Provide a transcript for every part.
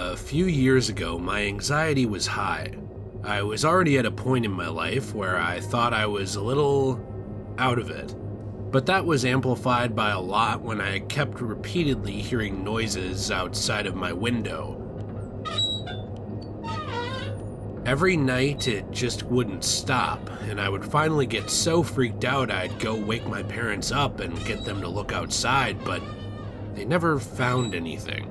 A few years ago, my anxiety was high. I was already at a point in my life where I thought I was a little out of it. But that was amplified by a lot when I kept repeatedly hearing noises outside of my window. Every night it just wouldn't stop, and I would finally get so freaked out I'd go wake my parents up and get them to look outside, but they never found anything.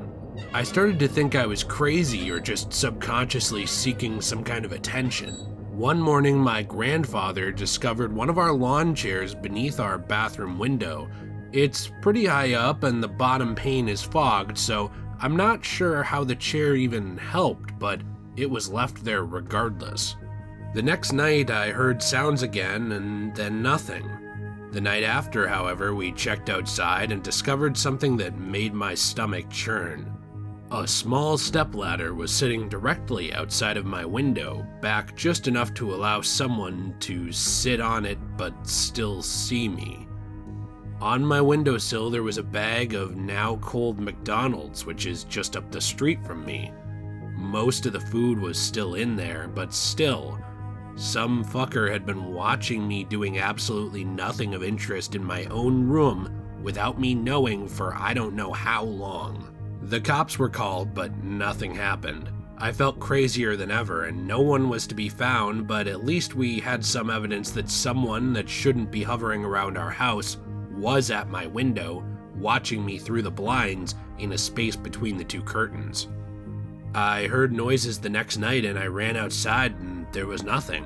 I started to think I was crazy or just subconsciously seeking some kind of attention. One morning, my grandfather discovered one of our lawn chairs beneath our bathroom window. It's pretty high up and the bottom pane is fogged, so I'm not sure how the chair even helped, but it was left there regardless. The next night, I heard sounds again and then nothing. The night after, however, we checked outside and discovered something that made my stomach churn. A small stepladder was sitting directly outside of my window, back just enough to allow someone to sit on it but still see me. On my windowsill there was a bag of now cold McDonald's, which is just up the street from me. Most of the food was still in there, but still, some fucker had been watching me doing absolutely nothing of interest in my own room without me knowing for I don't know how long. The cops were called, but nothing happened. I felt crazier than ever, and no one was to be found, but at least we had some evidence that someone that shouldn't be hovering around our house was at my window, watching me through the blinds in a space between the two curtains. I heard noises the next night and I ran outside and there was nothing.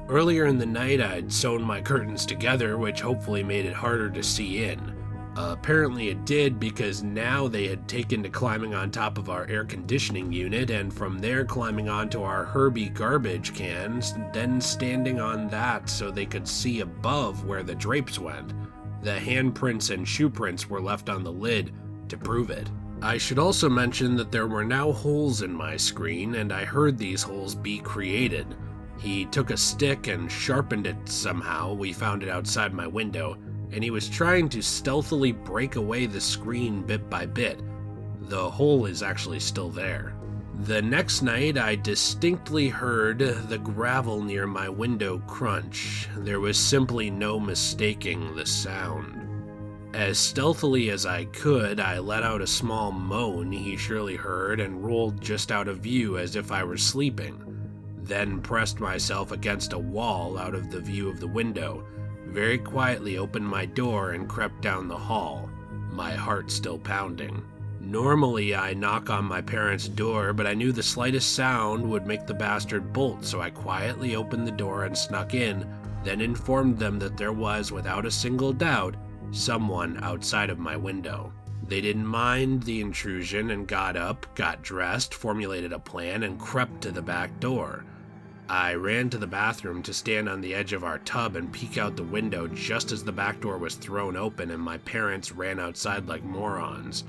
Earlier in the night I'd sewn my curtains together, which hopefully made it harder to see in. Apparently it did, because now they had taken to climbing on top of our air conditioning unit, and from there climbing onto our Herbie garbage cans, then standing on that so they could see above where the drapes went. The handprints and shoe prints were left on the lid to prove it. I should also mention that there were now holes in my screen, and I heard these holes be created. He took a stick and sharpened it somehow. We found it outside my window, and he was trying to stealthily break away the screen bit by bit. The hole is actually still there. The next night, I distinctly heard the gravel near my window crunch. There was simply no mistaking the sound. As stealthily as I could, I let out a small moan he surely heard and rolled just out of view as if I were sleeping, then pressed myself against a wall out of the view of the window, very quietly opened my door and crept down the hall, my heart still pounding. Normally I knock on my parents' door, but I knew the slightest sound would make the bastard bolt, so I quietly opened the door and snuck in, then informed them that there was, without a single doubt, someone outside of my window. They didn't mind the intrusion and got up, got dressed, formulated a plan, and crept to the back door. I ran to the bathroom to stand on the edge of our tub and peek out the window just as the back door was thrown open and my parents ran outside like morons.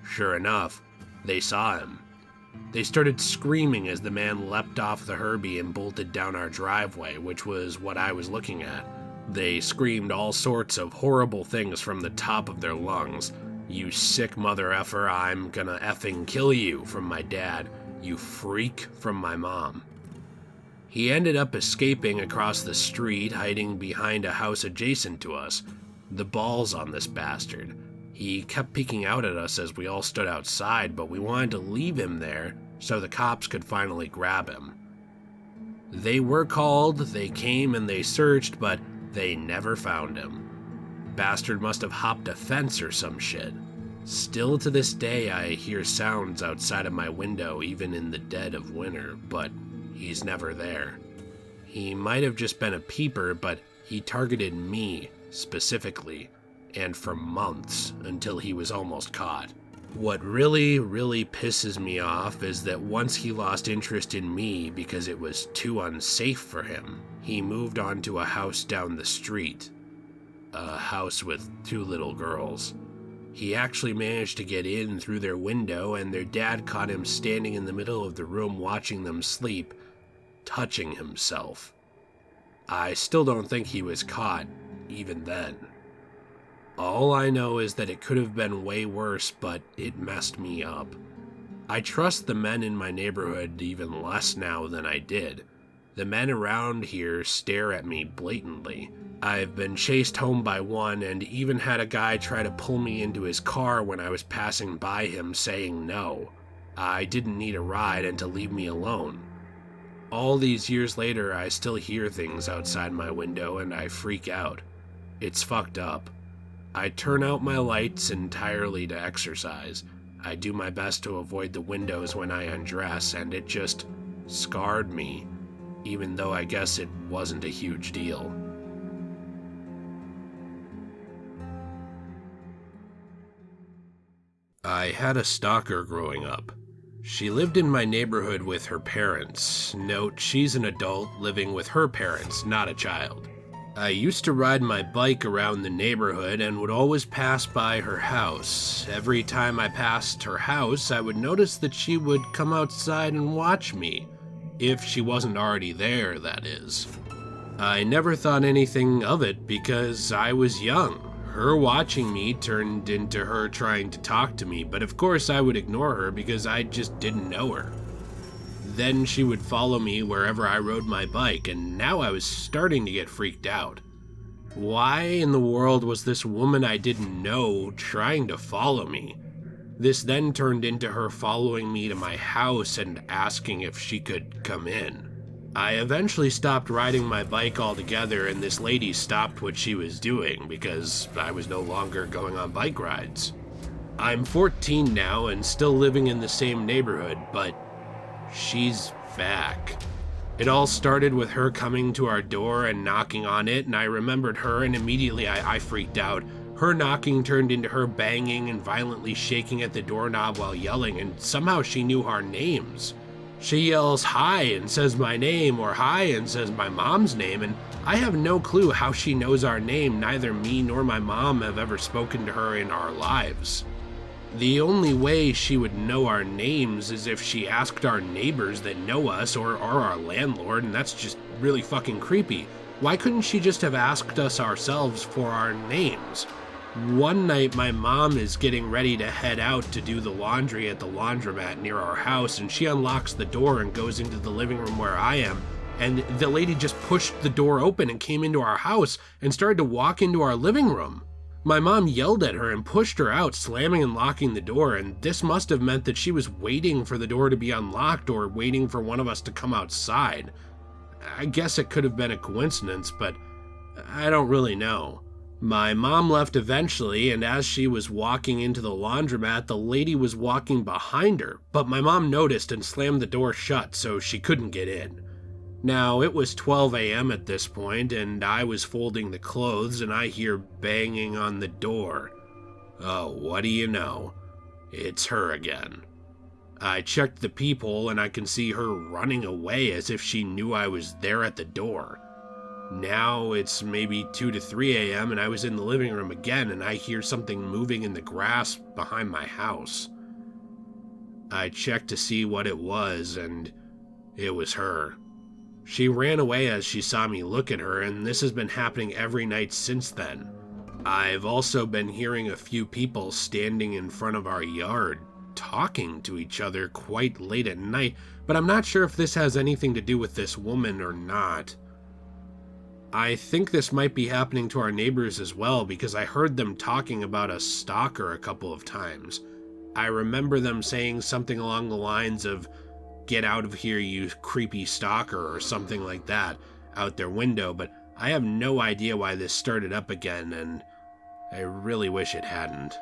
Sure enough, they saw him. They started screaming as the man leapt off the Herbie and bolted down our driveway, which was what I was looking at. They screamed all sorts of horrible things from the top of their lungs. "You sick mother effer, I'm gonna effing kill you," from my dad. "You freak," from my mom. He ended up escaping across the street, hiding behind a house adjacent to us. The balls on this bastard. He kept peeking out at us as we all stood outside, but we wanted to leave him there so the cops could finally grab him. They were called, they came and they searched, but they never found him. Bastard must have hopped a fence or some shit. Still to this day I hear sounds outside of my window even in the dead of winter, but he's never there. He might have just been a peeper, but he targeted me specifically, and for months until he was almost caught. What really pisses me off is that once he lost interest in me because it was too unsafe for him, he moved on to a house down the street. A house with 2 little girls. He actually managed to get in through their window, and their dad caught him standing in the middle of the room watching them sleep, touching himself. I still don't think he was caught, even then. All I know is that it could have been way worse, but it messed me up. I trust the men in my neighborhood even less now than I did. The men around here stare at me blatantly. I've been chased home by one and even had a guy try to pull me into his car when I was passing by him saying no. I didn't need a ride and to leave me alone. All these years later, I still hear things outside my window and I freak out. It's fucked up. I turn out my lights entirely to exercise. I do my best to avoid the windows when I undress, and it just scarred me, even though I guess it wasn't a huge deal. I had a stalker growing up. She lived in my neighborhood with her parents. Note, she's an adult living with her parents, not a child. I used to ride my bike around the neighborhood and would always pass by her house. Every time I passed her house, I would notice that she would come outside and watch me. If she wasn't already there, that is. I never thought anything of it because I was young. Her watching me turned into her trying to talk to me, but of course I would ignore her because I just didn't know her. Then she would follow me wherever I rode my bike, and now I was starting to get freaked out. Why in the world was this woman I didn't know trying to follow me? This then turned into her following me to my house and asking if she could come in. I eventually stopped riding my bike altogether, and this lady stopped what she was doing because I was no longer going on bike rides. I'm 14 now and still living in the same neighborhood, but she's back. It all started with her coming to our door and knocking on it, and I remembered her, and immediately I freaked out. Her knocking turned into her banging and violently shaking at the doorknob while yelling, and somehow she knew our names. She yells hi and says my name, or hi and says my mom's name, and I have no clue how she knows our name. Neither me nor my mom have ever spoken to her in our lives. The only way she would know our names is if she asked our neighbors that know us or our landlord, and that's just really fucking creepy. Why couldn't she just have asked us ourselves for our names? One night, my mom is getting ready to head out to do the laundry at the laundromat near our house, and she unlocks the door and goes into the living room where I am, and the lady just pushed the door open and came into our house and started to walk into our living room. My mom yelled at her and pushed her out, slamming and locking the door, and this must have meant that she was waiting for the door to be unlocked or waiting for one of us to come outside. I guess it could have been a coincidence, but I don't really know. My mom left eventually, and as she was walking into the laundromat, the lady was walking behind her, but my mom noticed and slammed the door shut so she couldn't get in. Now, it was 12 a.m. at this point, and I was folding the clothes, and I hear banging on the door. Oh, what do you know? It's her again. I checked the peephole, and I can see her running away as if she knew I was there at the door. Now it's maybe 2 to 3 a.m. and I was in the living room again, and I hear something moving in the grass behind my house. I checked to see what it was, and it was her. She ran away as she saw me look at her, and this has been happening every night since then. I've also been hearing a few people standing in front of our yard, talking to each other quite late at night, but I'm not sure if this has anything to do with this woman or not. I think this might be happening to our neighbors as well, because I heard them talking about a stalker a couple of times. I remember them saying something along the lines of, "Get out of here, you creepy stalker," or something like that, out their window, but I have no idea why this started up again, and I really wish it hadn't.